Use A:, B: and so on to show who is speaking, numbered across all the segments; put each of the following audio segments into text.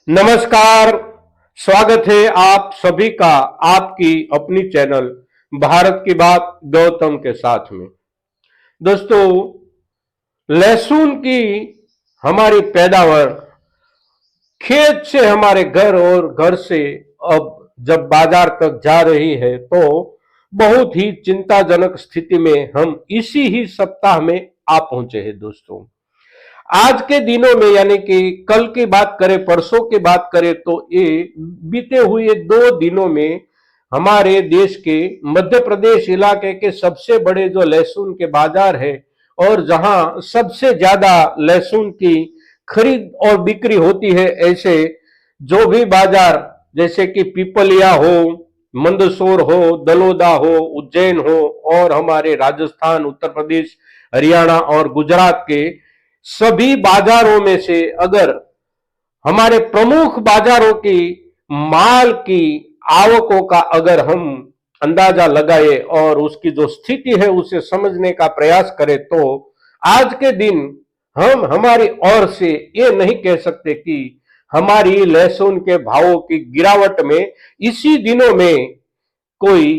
A: नमस्कार। स्वागत है आप सभी का आपकी अपनी चैनल भारत की बात गौतम के साथ में। दोस्तों, लहसुन की हमारी पैदावार खेत से हमारे घर और घर से अब जब बाजार तक जा रही है तो बहुत ही चिंताजनक स्थिति में हम इसी ही सप्ताह में आ पहुंचे हैं। दोस्तों, आज के दिनों में यानी कि कल की बात करें, परसों की बात करें तो ये बीते हुए 2 दिनों में हमारे देश के मध्य प्रदेश इलाके के सबसे बड़े जो लहसुन के बाजार है और जहां सबसे ज्यादा लहसुन की खरीद और बिक्री होती है, ऐसे जो भी बाजार जैसे कि पिपलिया हो, मंदसौर हो, दलोदा हो, उज्जैन हो और हमारे राजस्थान, उत्तर प्रदेश, हरियाणा और गुजरात के सभी बाजारों में से अगर हमारे प्रमुख बाजारों की माल की आवकों का अगर हम अंदाजा लगाए और उसकी जो स्थिति है उसे समझने का प्रयास करें तो आज के दिन हम हमारी ओर से ये नहीं कह सकते कि हमारी लहसुन के भावों की गिरावट में इसी दिनों में कोई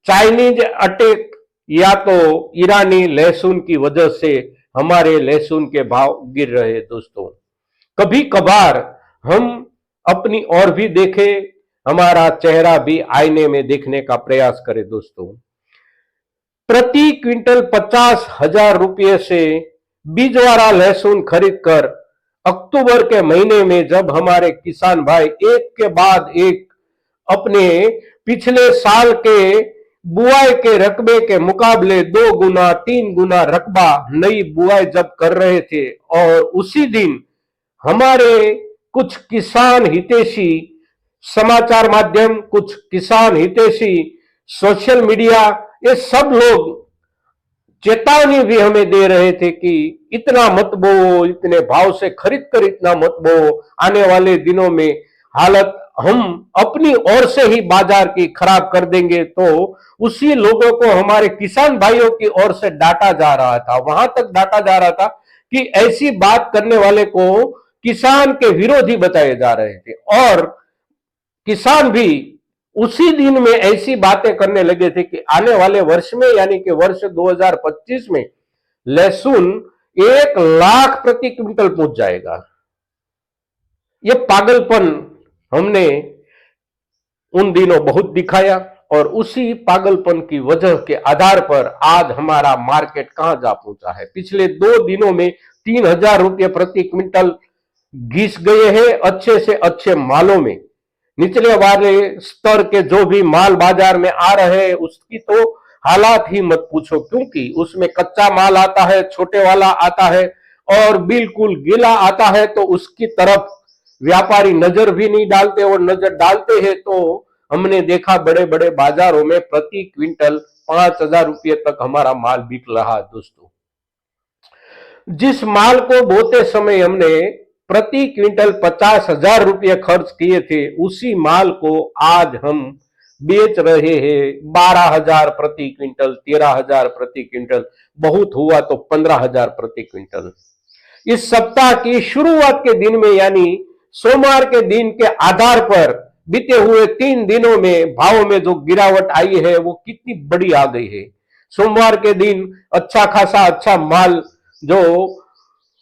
A: चाइनीज अटैक या तो ईरानी लहसुन की वजह से हमारे लहसुन के भाव गिर रहे हैं। दोस्तों, कभी कभार हम अपनी ओर भी देखें, हमारा चेहरा भी आईने में देखने का प्रयास करें। दोस्तों, प्रति क्विंटल 50,000 रुपये से बीजवारा लहसुन खरीद कर अक्टूबर के महीने में जब हमारे किसान भाई एक के बाद एक अपने पिछले साल के बुआई के रकबे के मुकाबले 2 गुना 3 गुना रकबा नई बुआई जब कर रहे थे और उसी दिन हमारे कुछ किसान हितैषी समाचार माध्यम, कुछ किसान हितैषी सोशल मीडिया, ये सब लोग चेतावनी भी हमें दे रहे थे कि इतना मत बोओ, इतने भाव से खरीद कर इतना मत बोओ, आने वाले दिनों में हालत हम अपनी ओर से ही बाजार की खराब कर देंगे। तो उसी लोगों को हमारे किसान भाइयों की ओर से डांटा जा रहा था, वहां तक डांटा जा रहा था कि ऐसी बात करने वाले को किसान के विरोधी बताए जा रहे थे और किसान भी उसी दिन में ऐसी बातें करने लगे थे कि आने वाले वर्ष में यानी कि वर्ष 2025 में लहसुन 1 लाख प्रति क्विंटल पहुंच जाएगा। ये पागलपन हमने उन दिनों बहुत दिखाया और उसी पागलपन की वजह के आधार पर आज हमारा मार्केट कहां जा पहुंचा है। पिछले 2 दिनों में 3,000 रुपये प्रति क्विंटल घिस गए हैं अच्छे से अच्छे मालों में। निचले वाले स्तर के जो भी माल बाजार में आ रहे हैं उसकी तो हालात ही मत पूछो, क्योंकि उसमें कच्चा माल आता है, छोटे वाला आता है और बिल्कुल गीला आता है, तो उसकी तरफ व्यापारी नजर भी नहीं डालते और नजर डालते हैं तो हमने देखा बड़े बड़े बाजारों में प्रति क्विंटल 5,000 रुपये तक हमारा माल बिक रहा है। दोस्तों, जिस माल को बोते समय हमने प्रति क्विंटल 50,000 रुपये खर्च किए थे, उसी माल को आज हम बेच रहे हैं 12,000 प्रति क्विंटल, 13,000 प्रति क्विंटल, बहुत हुआ तो 15,000 प्रति क्विंटल। इस सप्ताह की शुरुआत के दिन में यानी सोमवार के दिन के आधार पर बीते हुए 3 दिनों में भाव में जो गिरावट आई है वो कितनी बड़ी आ गई है। सोमवार के दिन अच्छा खासा अच्छा माल जो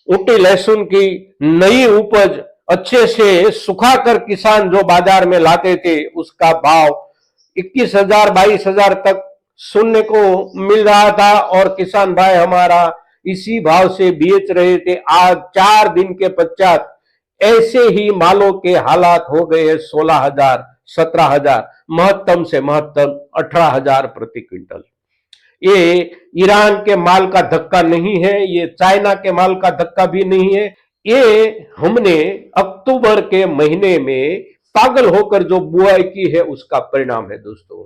A: ऊटी लहसुन की नई उपज अच्छे से सुखाकर किसान जो बाजार में लाते थे उसका भाव 21,000 22,000 तक सुनने को मिल रहा था और किसान भाई हमारा इसी भाव से बेच रहे थे। आज 4 दिन के पश्चात ऐसे ही मालों के हालात हो गए हैं 16,000 17,000, महत्तम से महत्तम 18,000 प्रति क्विंटल। ये ईरान के माल का धक्का नहीं है, ये चाइना के माल का धक्का भी नहीं है, ये हमने अक्टूबर के महीने में पागल होकर जो बुआई की है उसका परिणाम है। दोस्तों,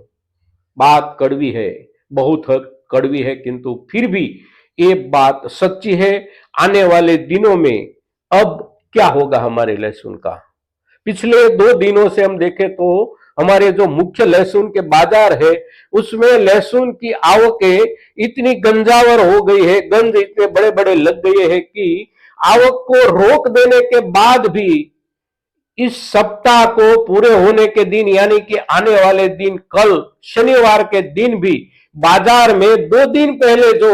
A: बात कड़वी है, बहुत कड़वी है, किंतु फिर भी ये बात सच्ची है। आने वाले दिनों में अब क्या होगा हमारे लहसुन का, पिछले 2 दिनों से हम देखें तो हमारे जो मुख्य लहसुन के बाजार है उसमें लहसुन की आवकें इतनी गंजावर हो गई है, गंज इतने बड़े बड़े लग गए हैं कि आवक को रोक देने के बाद भी इस सप्ताह को पूरे होने के दिन यानी कि आने वाले दिन कल शनिवार के दिन भी बाजार में 2 दिन पहले जो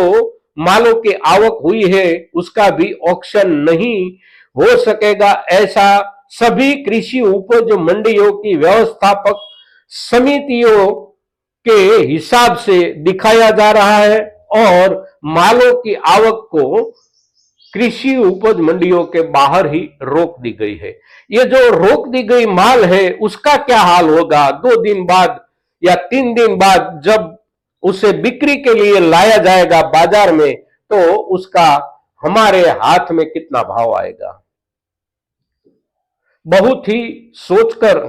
A: मालों की आवक हुई है उसका भी ऑक्शन नहीं हो सकेगा, ऐसा सभी कृषि उपज मंडियों की व्यवस्थापक समितियों के हिसाब से दिखाया जा रहा है और मालों की आवक को कृषि उपज मंडियों के बाहर ही रोक दी गई है। ये जो रोक दी गई माल है उसका क्या हाल होगा 2 दिन बाद या 3 दिन बाद जब उसे बिक्री के लिए लाया जाएगा बाजार में, तो उसका हमारे हाथ में कितना भाव आएगा। बहुत ही सोचकर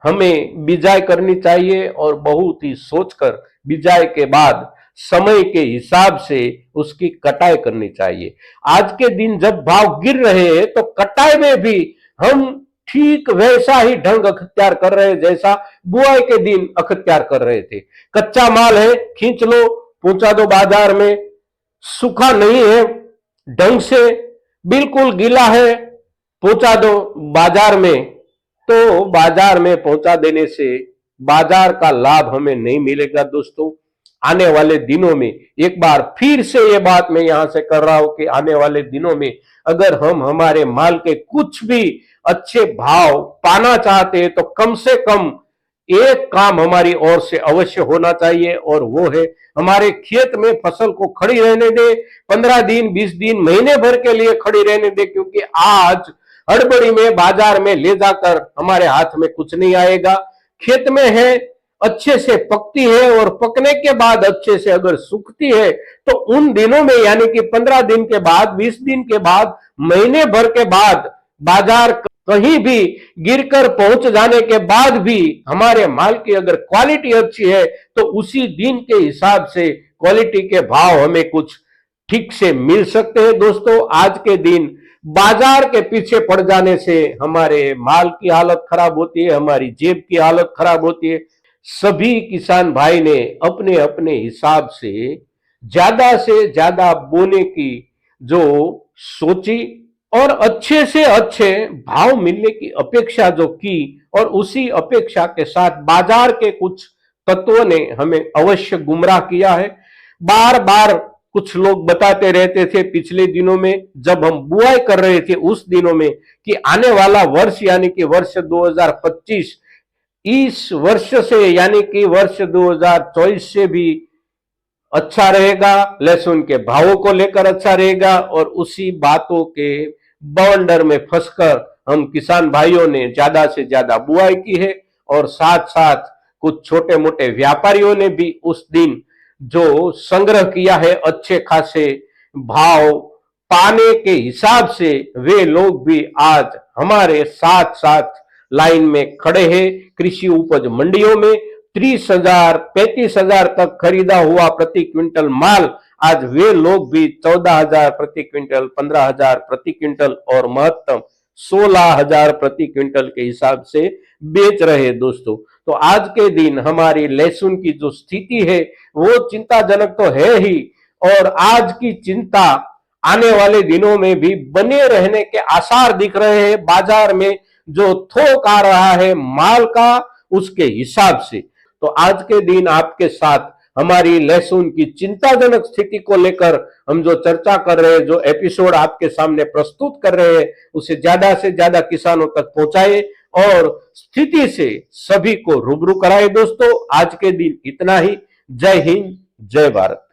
A: हमें बिजाई करनी चाहिए और बहुत ही सोचकर बिजाई के बाद समय के हिसाब से उसकी कटाई करनी चाहिए। आज के दिन जब भाव गिर रहे हैं तो कटाई में भी हम ठीक वैसा ही ढंग अख्तियार कर रहे हैं जैसा बुआई के दिन अख्तियार कर रहे थे। कच्चा माल है, खींच लो, पहुंचा दो बाजार में, सूखा नहीं है ढंग से, बिल्कुल गीला है, पहुंचा दो बाजार में। तो बाजार में पहुंचा देने से बाजार का लाभ हमें नहीं मिलेगा दोस्तों। आने वाले दिनों में एक बार फिर से ये बात मैं यहां से कर रहा हूं कि आने वाले दिनों में अगर हम हमारे माल के कुछ भी अच्छे भाव पाना चाहते हैं तो कम से कम एक काम हमारी ओर से अवश्य होना चाहिए और वो है हमारे खेत में फसल को खड़ी रहने दे, 15 दिन 20 दिन महीने भर के लिए खड़ी रहने दे, क्योंकि आज हड़बड़ी में बाजार में ले जाकर हमारे हाथ में कुछ नहीं आएगा। खेत में है, अच्छे से पकती है और पकने के बाद अच्छे से अगर सूखती है तो उन दिनों में यानी कि 15 दिन के बाद, 20 दिन के बाद, महीने भर के बाद बाजार कहीं भी गिरकर पहुंच जाने के बाद भी हमारे माल की अगर क्वालिटी अच्छी है तो उसी दिन के हिसाब से क्वालिटी के भाव हमें कुछ ठीक से मिल सकते हैं दोस्तों। आज के दिन बाजार के पीछे पड़ जाने से हमारे माल की हालत खराब होती है, हमारी जेब की हालत खराब होती है। सभी किसान भाई ने अपने अपने हिसाब से ज्यादा बोने की जो सोची और अच्छे से अच्छे भाव मिलने की अपेक्षा जो की और उसी अपेक्षा के साथ बाजार के कुछ तत्वों ने हमें अवश्य गुमराह किया है। बार बार कुछ लोग बताते रहते थे पिछले दिनों में जब हम बुआई कर रहे थे उस दिनों में कि आने वाला वर्ष यानी कि वर्ष 2025 इस वर्ष से यानी कि वर्ष 2024 से भी अच्छा रहेगा, लहसुन के भावों को लेकर अच्छा रहेगा। और उसी बातों के बवंडर में फंसकर हम किसान भाइयों ने ज्यादा से ज्यादा बुआई की है और साथ साथ कुछ छोटे मोटे व्यापारियों ने भी उस दिन जो संग्रह किया है अच्छे खासे भाव पाने के हिसाब से वे लोग भी आज हमारे साथ साथ लाइन में खड़े हैं। कृषि उपज मंडियों में 30,000 35,000 तक खरीदा हुआ प्रति क्विंटल माल आज वे लोग भी 14,000 प्रति क्विंटल, 15,000 प्रति क्विंटल और महत्तम 16,000 प्रति क्विंटल के हिसाब से बेच रहे हैं दोस्तों। तो आज के दिन हमारी लहसुन की जो स्थिति है वो चिंताजनक तो है ही, और आज की चिंता आने वाले दिनों में भी बने रहने के आसार दिख रहे हैं। बाजार में जो थोक आ रहा है माल का उसके हिसाब से, तो आज के दिन आपके साथ हमारी लहसुन की चिंताजनक स्थिति को लेकर हम जो चर्चा कर रहे हैं, जो एपिसोड आपके सामने प्रस्तुत कर रहे हैं, उसे ज्यादा से ज्यादा किसानों तक पहुंचाए और स्थिति से सभी को रूबरू कराए दोस्तों। आज के दिन इतना ही। जय हिंद, जय भारत।